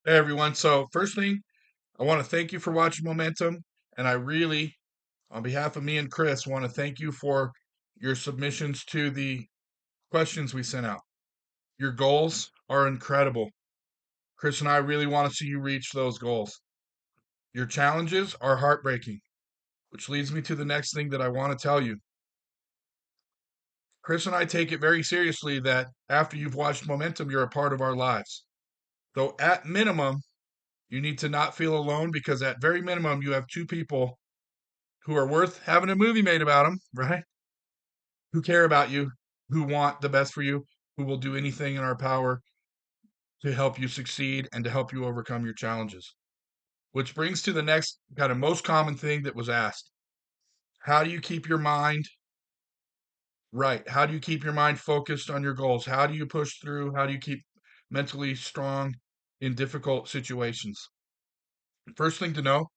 Hey everyone. So first thing, I want to thank you for watching Momentum, and I really, on behalf of me and Chris, want to thank you for your submissions to the questions we sent out. Your goals are incredible. Chris and I really want to see you reach those goals. Your challenges are heartbreaking, which leads me to the next thing that I want to tell you. Chris and I take it very seriously that after you've watched Momentum, you're a part of our lives. Though at minimum, you need to not feel alone because at very minimum, you have two people who are worth having a movie made about them, right? Who care about you, who want the best for you, who will do anything in our power to help you succeed and to help you overcome your challenges. Which brings to the next kind of most common thing that was asked. How do you keep your mind right? How do you keep your mind focused on your goals? How do you push through? How do you keep mentally strong in difficult situations? First thing to know,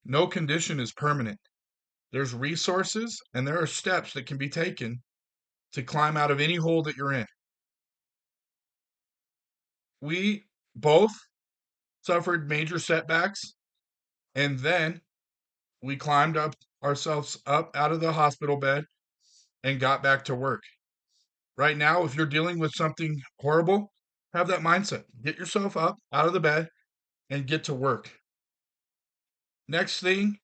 no condition is permanent. There's resources and there are steps that can be taken to climb out of any hole that you're in. We both suffered major setbacks, and then we climbed up ourselves up out of the hospital bed and got back to work. Right now, if you're dealing with something horrible, have that mindset. Get yourself up out of the bed and get to work. Next thing,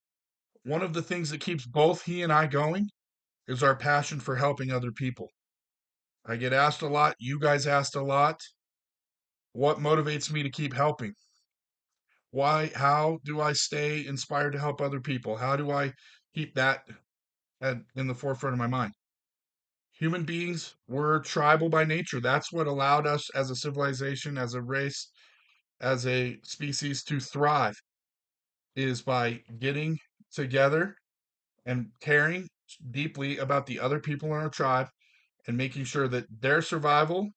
one of the things that keeps both he and I going is our passion for helping other people. I get asked a lot, you guys asked a lot. What motivates me to keep helping? How do I stay inspired to help other people? How do I keep that in the forefront of my mind? Human beings were tribal by nature. That's what allowed us as a civilization, as a race, as a species to thrive, is by getting together and caring deeply about the other people in our tribe and making sure that their survival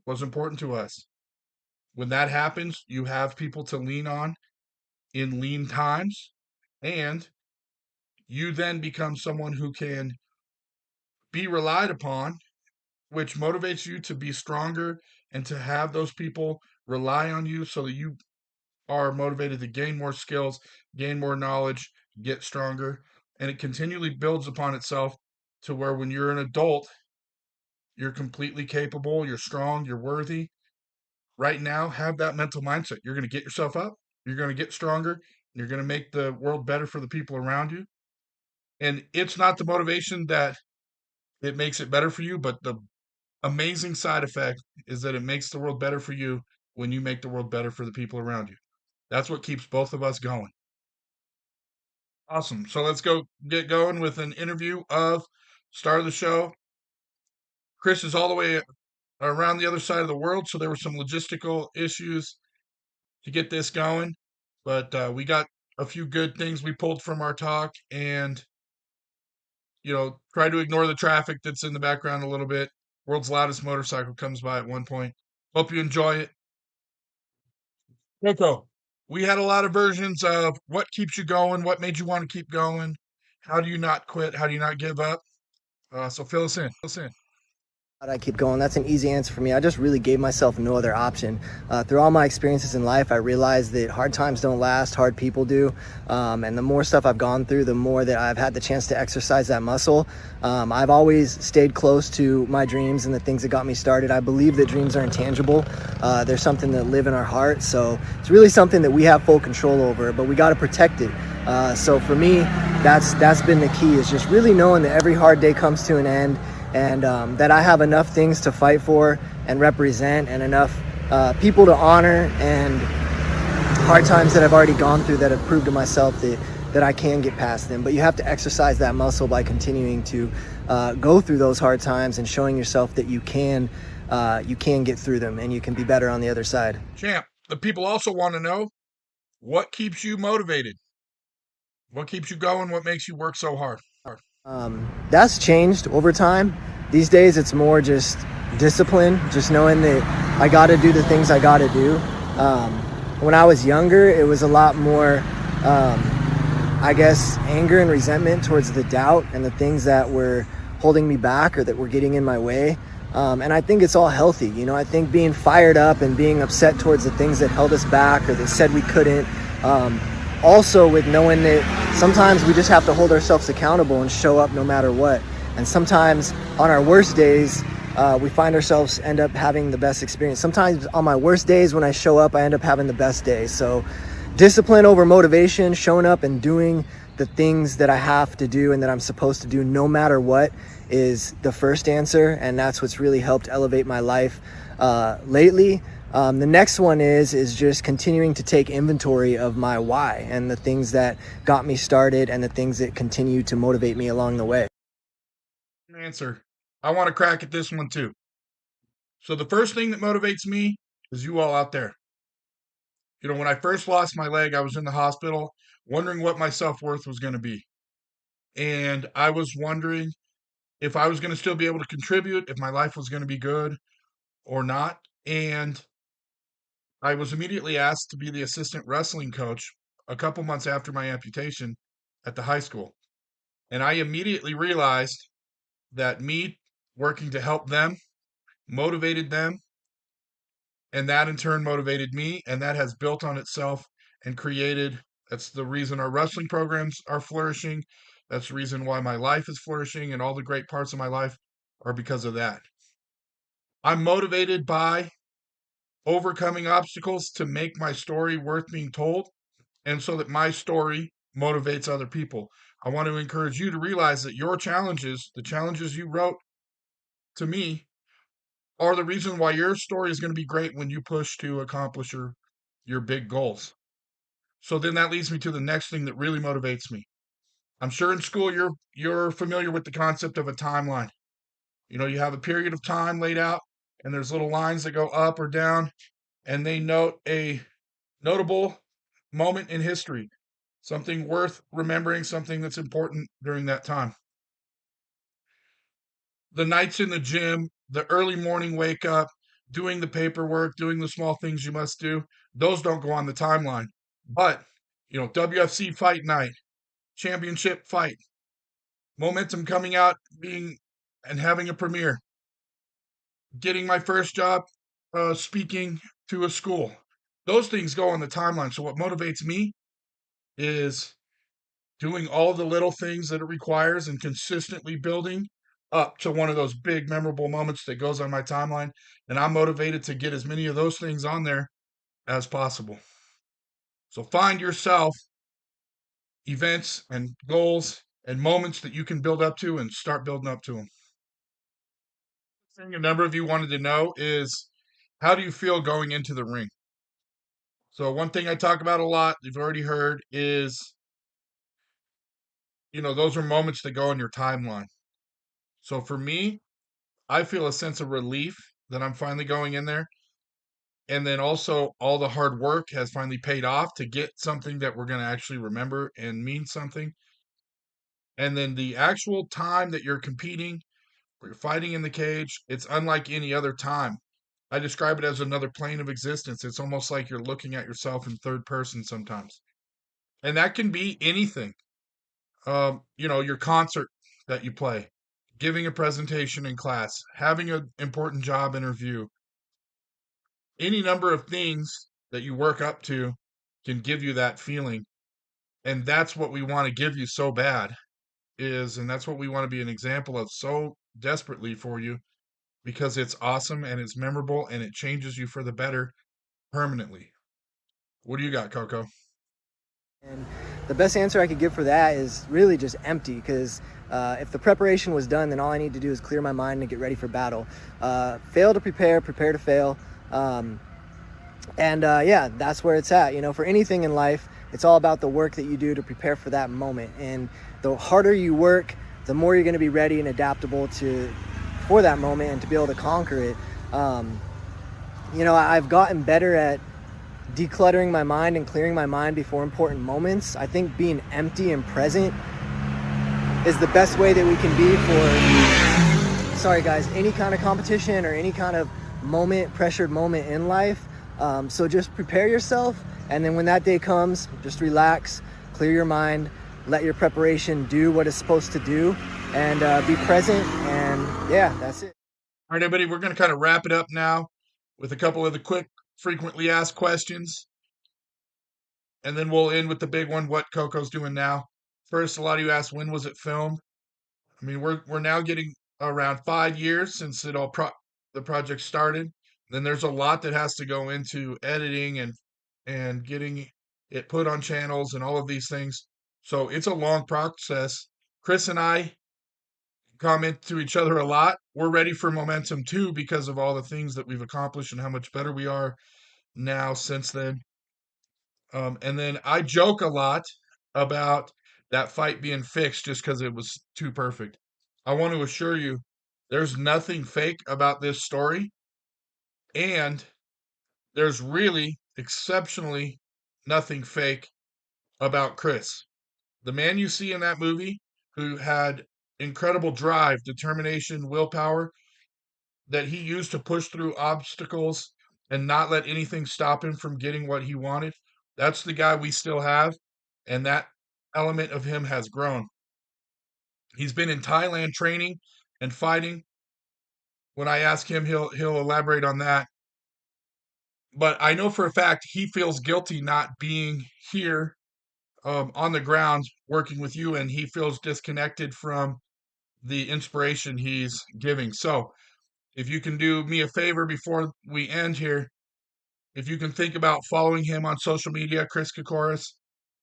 was important to us. When that happens, you have people to lean on in lean times, and you then become someone who can be relied upon, which motivates you to be stronger and to have those people rely on you so that you are motivated to gain more skills, gain more knowledge, get stronger. And it continually builds upon itself to where when you're an adult, you're completely capable, you're strong, you're worthy. Right now, have that mental mindset. You're going to get yourself up, you're going to get stronger, you're going to make the world better for the people around you. And it's not the motivation that it makes it better for you, but the amazing side effect is that it makes the world better for you when you make the world better for the people around you. That's what keeps both of us going. Awesome. So let's go get going with an interview of star of the show. Chris is all the way around the other side of the world, so there were some logistical issues to get this going, but we got a few good things we pulled from our talk, and try to ignore the traffic that's in the background a little bit. World's loudest motorcycle comes by at one point. Hope you enjoy it. Coco, we had a lot of versions of what keeps you going, what made you want to keep going, how do you not quit, how do you not give up? So fill us in. How do I keep going? That's an easy answer for me. I just really gave myself no other option. Through all my experiences in life, I realized that hard times don't last, hard people do. And the more stuff I've gone through, the more that I've had the chance to exercise that muscle. I've always stayed close to my dreams and the things that got me started. I believe that dreams are intangible. They're something that live in our heart. So it's really something that we have full control over, but we got to protect it. So for me, that's been the key, is just really knowing that every hard day comes to an end, and that I have enough things to fight for and represent, and enough people to honor, and hard times that I've already gone through that have proved to myself that I can get past them. But you have to exercise that muscle by continuing to go through those hard times and showing yourself that you can get through them and you can be better on the other side. Champ, the people also want to know, what keeps you motivated? What keeps you going? What makes you work so hard? That's changed over time. These days it's more just discipline, just knowing that I got to do the things I got to do. When I was younger, it was a lot more, I guess, anger and resentment towards the doubt and the things that were holding me back or that were getting in my way. And I think it's all healthy. You know, I think being fired up and being upset towards the things that held us back or that said we couldn't, also with knowing that sometimes we just have to hold ourselves accountable and show up no matter what. And sometimes on our worst days, we find ourselves end up having the best experience. Sometimes on my worst days when I show up, I end up having the best days. So discipline over motivation, showing up and doing the things that I have to do and that I'm supposed to do no matter what is the first answer. And that's what's really helped elevate my life lately. The next one is just continuing to take inventory of my why and the things that got me started and the things that continue to motivate me along the way. Answer. I want to crack at this one too. So the first thing that motivates me is you all out there. You know, when I first lost my leg, I was in the hospital wondering what my self-worth was going to be. And I was wondering if I was going to still be able to contribute, if my life was going to be good or not. And I was immediately asked to be the assistant wrestling coach a couple months after my amputation at the high school. And I immediately realized that me working to help them motivated them, and that in turn motivated me, and that has built on itself and created. That's the reason our wrestling programs are flourishing. That's the reason why my life is flourishing, and all the great parts of my life are because of that. I'm motivated by overcoming obstacles to make my story worth being told, and so that my story motivates other people. I want to encourage you to realize that your challenges, the challenges you wrote to me, are the reason why your story is going to be great when you push to accomplish your big goals. So then that leads me to the next thing that really motivates me. I'm sure in school you're familiar with the concept of a timeline. You know, you have a period of time laid out and there's little lines that go up or down and they note a notable moment in history, something worth remembering, something that's important during that time. The nights in the gym, the early morning wake up, doing the paperwork, doing the small things you must do, those don't go on the timeline. But, you know, WFC fight night, championship fight, momentum coming out, being and having a premiere, getting my first job speaking to a school. Those things go on the timeline. So what motivates me is doing all the little things that it requires and consistently building up to one of those big memorable moments that goes on my timeline. And I'm motivated to get as many of those things on there as possible. So find yourself events and goals and moments that you can build up to and start building up to them. The thing a number of you wanted to know is, how do you feel going into the ring? So one thing I talk about a lot, you've already heard, is, you know, those are moments that go on your timeline. So for me, I feel a sense of relief that I'm finally going in there. And then also all the hard work has finally paid off to get something that we're going to actually remember and mean something. And then the actual time that you're competing or you're fighting in the cage, it's unlike any other time. I describe it as another plane of existence. It's almost like you're looking at yourself in third person sometimes. And that can be anything. You know, your concert that you play, giving a presentation in class, having an important job interview, any number of things that you work up to can give you that feeling. And that's what we want to give you so bad and that's what we want to be an example of so desperately for you because it's awesome and it's memorable and it changes you for the better permanently. What do you got, Coco? And the best answer I could give for that is really just empty, because if the preparation was done, then all I need to do is clear my mind and get ready for battle. Fail to prepare, prepare to fail. Yeah, that's where it's at. You know, for anything in life, it's all about the work that you do to prepare for that moment. And the harder you work, the more you're going to be ready and adaptable for that moment and to be able to conquer it. You know, I've gotten better at decluttering my mind and clearing my mind before important moments. I think being empty and present is the best way that we can be for, any kind of competition or any kind of pressured moment in life. So just prepare yourself, and then when that day comes, just relax, clear your mind, let your preparation do what it's supposed to do, and be present, and yeah, that's it. All right, everybody, we're going to kind of wrap it up now with a couple of the quick, frequently asked questions, and then we'll end with the big one: what Coco's doing now. First, a lot of you asked, when was it filmed? I mean, we're now getting around 5 years since the project started. Then there's a lot that has to go into editing and getting it put on channels and all of these things. So it's a long process. Chris and I comment to each other a lot. We're ready for momentum too because of all the things that we've accomplished and how much better we are now since then. And then I joke a lot about that fight being fixed just because it was too perfect. I want to assure you, there's nothing fake about this story, and there's really exceptionally nothing fake about Chris. The man you see in that movie who had incredible drive, determination, willpower that he used to push through obstacles and not let anything stop him from getting what he wanted. That's the guy we still have, and that element of him has grown. He's been in Thailand training and fighting. When I ask him, he'll elaborate on that. But I know for a fact he feels guilty not being here on the ground working with you, and he feels disconnected from the inspiration he's giving. So, if you can do me a favor before we end here, if you can think about following him on social media, Chris Cocores,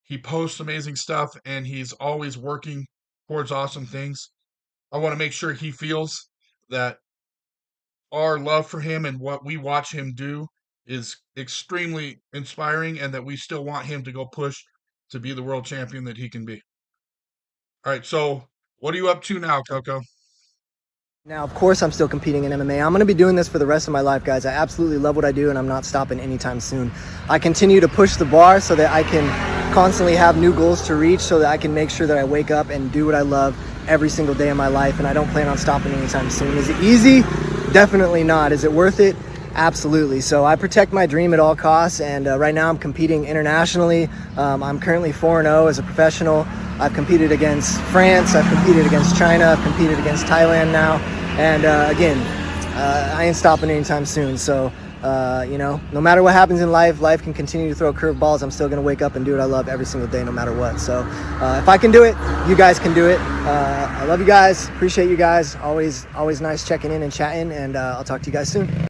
he posts amazing stuff and he's always working towards awesome things. I want to make sure he feels that our love for him and what we watch him do is extremely inspiring and that we still want him to go push to be the world champion that he can be. All right, so what are you up to now, Coco? Now, of course, I'm still competing in MMA. I'm going to be doing this for the rest of my life, guys. I absolutely love what I do, and I'm not stopping anytime soon. I continue to push the bar so that I can constantly have new goals to reach, so that I can make sure that I wake up and do what I love every single day of my life, and I don't plan on stopping anytime soon. Is it easy? Definitely not. Is it worth it? Absolutely. So I protect my dream at all costs, and right now I'm competing internationally. I'm currently 4-0 as a professional. I've competed against France, I've competed against China, I've competed against Thailand now, and again, I ain't stopping anytime soon. So, no matter what happens in life, life can continue to throw curveballs. I'm still going to wake up and do what I love every single day, no matter what. So if I can do it, you guys can do it. I love you guys, appreciate you guys. Always nice checking in and chatting, and I'll talk to you guys soon.